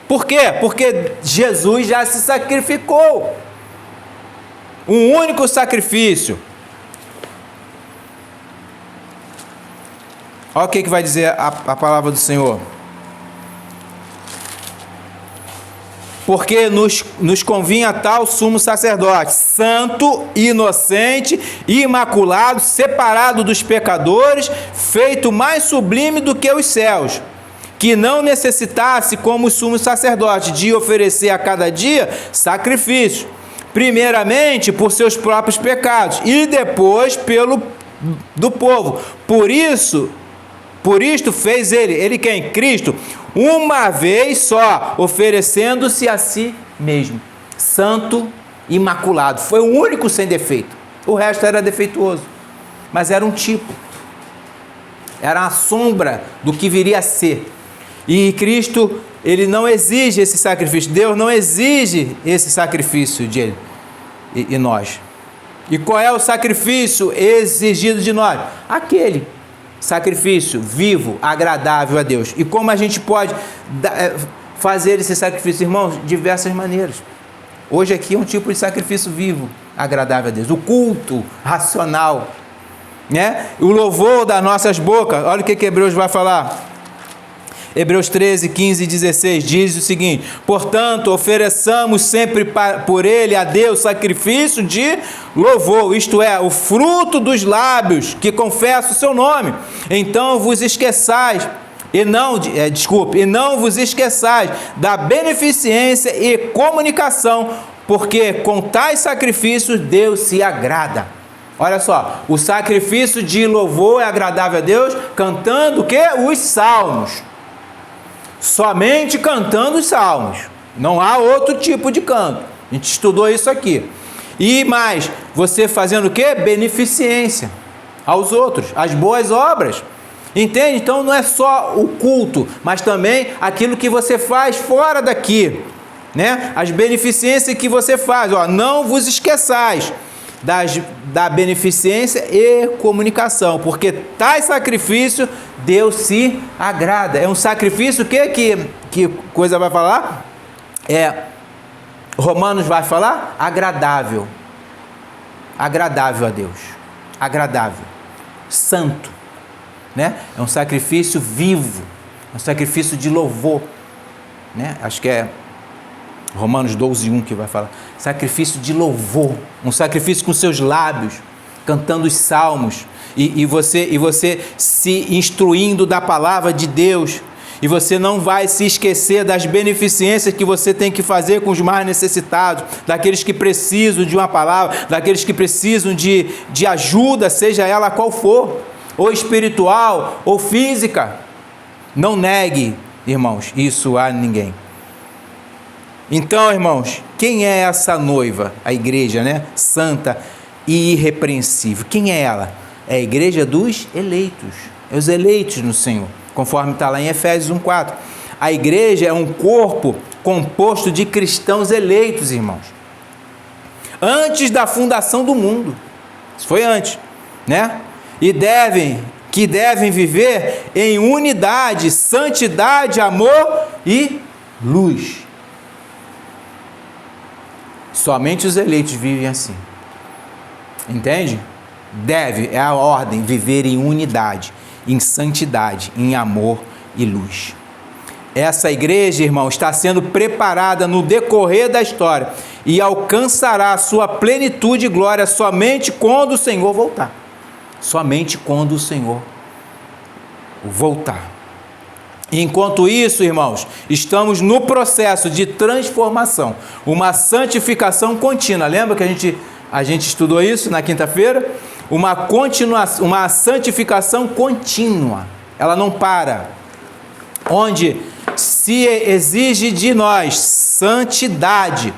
Por quê? Porque Jesus já se sacrificou. Um único sacrifício. Olha o que vai dizer a palavra do Senhor. Porque nos convinha tal sumo sacerdote, santo, inocente, imaculado, separado dos pecadores, feito mais sublime do que os céus, que não necessitasse, como os sumos sacerdotes, de oferecer a cada dia sacrifício, primeiramente por seus próprios pecados, e depois do povo. Por isto fez ele quem? Cristo, uma vez só, oferecendo-se a si mesmo, santo, imaculado. Foi o único sem defeito. O resto era defeituoso, mas era um tipo, era a sombra do que viria a ser. E Cristo, ele não exige esse sacrifício. Deus não exige esse sacrifício de ele e nós. E qual é o sacrifício exigido de nós? Aquele sacrifício vivo, agradável a Deus. E como a gente pode fazer esse sacrifício, irmãos? De diversas maneiras. Hoje aqui é um tipo de sacrifício vivo, agradável a Deus. O culto racional, né? O louvor das nossas bocas. Olha o que Hebreus vai falar. Hebreus 13, 15 e 16 diz o seguinte: portanto, ofereçamos sempre por ele a Deus sacrifício de louvor, isto é, o fruto dos lábios que confessa o seu nome. Então vos esqueçais, e não vos esqueçais da beneficência e comunicação, porque com tais sacrifícios Deus se agrada. Olha só, o sacrifício de louvor é agradável a Deus, cantando o quê? Os salmos. Somente cantando os salmos. Não há outro tipo de canto. A gente estudou isso aqui. E mais, você fazendo o quê? Beneficência aos outros, as boas obras. Entende? Então não é só o culto, mas também aquilo que você faz fora daqui, né? As beneficências que você faz. Ó, não vos esqueçais da beneficência e comunicação, porque tais sacrifício Deus se agrada. É um sacrifício que coisa vai falar? Romanos vai falar? Agradável a Deus, agradável, santo, né? É um sacrifício vivo, é um sacrifício de louvor, né? Acho que é Romanos 12, 1 que vai falar. Sacrifício de louvor, um sacrifício com seus lábios, cantando os salmos, e você se instruindo da palavra de Deus, e você não vai se esquecer das beneficências que você tem que fazer com os mais necessitados, daqueles que precisam de uma palavra, daqueles que precisam de ajuda, seja ela qual for, ou espiritual, ou física. Não negue, irmãos, isso a ninguém. Então, irmãos, quem é essa noiva? A igreja, né? Santa e irrepreensível. Quem é ela? É a igreja dos eleitos. É os eleitos no Senhor, conforme está lá em Efésios 1,4. A igreja é um corpo composto de cristãos eleitos, irmãos. Antes da fundação do mundo. Isso foi antes, né? E devem viver em unidade, santidade, amor e luz. Somente os eleitos vivem assim. Entende? É a ordem, viver em unidade, em santidade, em amor e luz. Essa igreja, irmão, está sendo preparada no decorrer da história e alcançará a sua plenitude e glória somente quando o Senhor voltar. Somente quando o Senhor voltar. Enquanto isso, irmãos, estamos no processo de transformação, uma santificação contínua. Lembra que a gente estudou isso na quinta-feira? Uma santificação contínua. Ela não para. Onde se exige de nós santidade,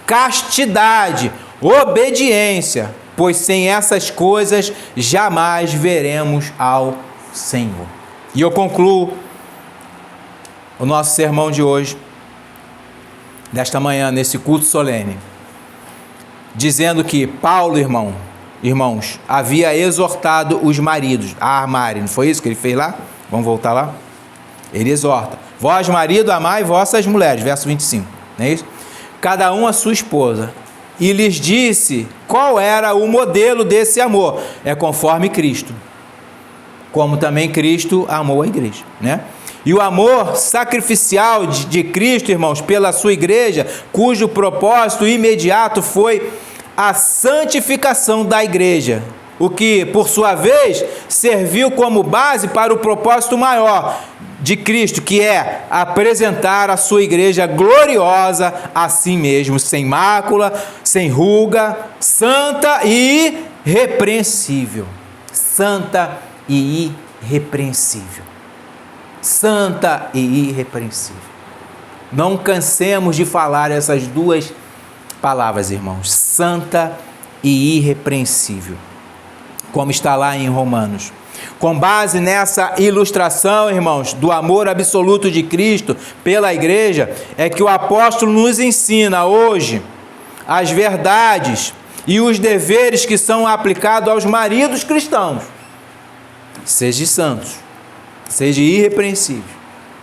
castidade, obediência, pois sem essas coisas jamais veremos ao Senhor. E eu concluo o nosso sermão de hoje, desta manhã, nesse culto solene, dizendo que Paulo, irmãos, havia exortado os maridos a amarem. Não foi isso que ele fez lá? Vamos voltar lá? Ele exorta: vós, marido, amai vossas mulheres, verso 25, não é isso? Cada um a sua esposa. E lhes disse qual era o modelo desse amor. É conforme Cristo, como também Cristo amou a igreja, né? E o amor sacrificial de Cristo, irmãos, pela sua igreja, cujo propósito imediato foi a santificação da igreja, o que, por sua vez, serviu como base para o propósito maior de Cristo, que é apresentar a sua igreja gloriosa a si mesmo, sem mácula, sem ruga, santa e irrepreensível. Santa e irrepreensível. Santa e irrepreensível. Não cansemos de falar essas duas palavras, irmãos. Santa e irrepreensível. Como está lá em Romanos. Com base nessa ilustração, irmãos, do amor absoluto de Cristo pela igreja, é que o apóstolo nos ensina hoje as verdades e os deveres que são aplicados aos maridos cristãos. Seja santos, seja irrepreensível,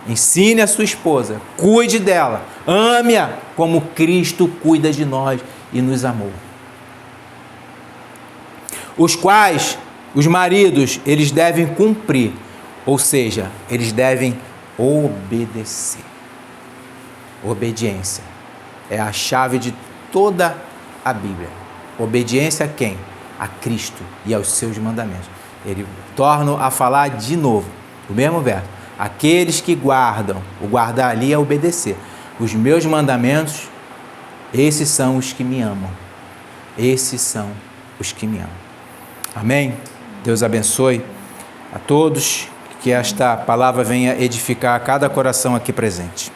ensine a sua esposa, cuide dela, ame-a como Cristo cuida de nós e nos amou. Os quais os maridos, eles devem cumprir, ou seja, eles devem obedecer. Obediência é a chave de toda a Bíblia. Obediência a quem? A Cristo e aos seus mandamentos. Ele torna a falar de novo, o mesmo verbo. Aqueles que guardam, o guardar ali é obedecer. Os meus mandamentos, esses são os que me amam. Esses são os que me amam. Amém? Deus abençoe a todos, que esta palavra venha edificar cada coração aqui presente.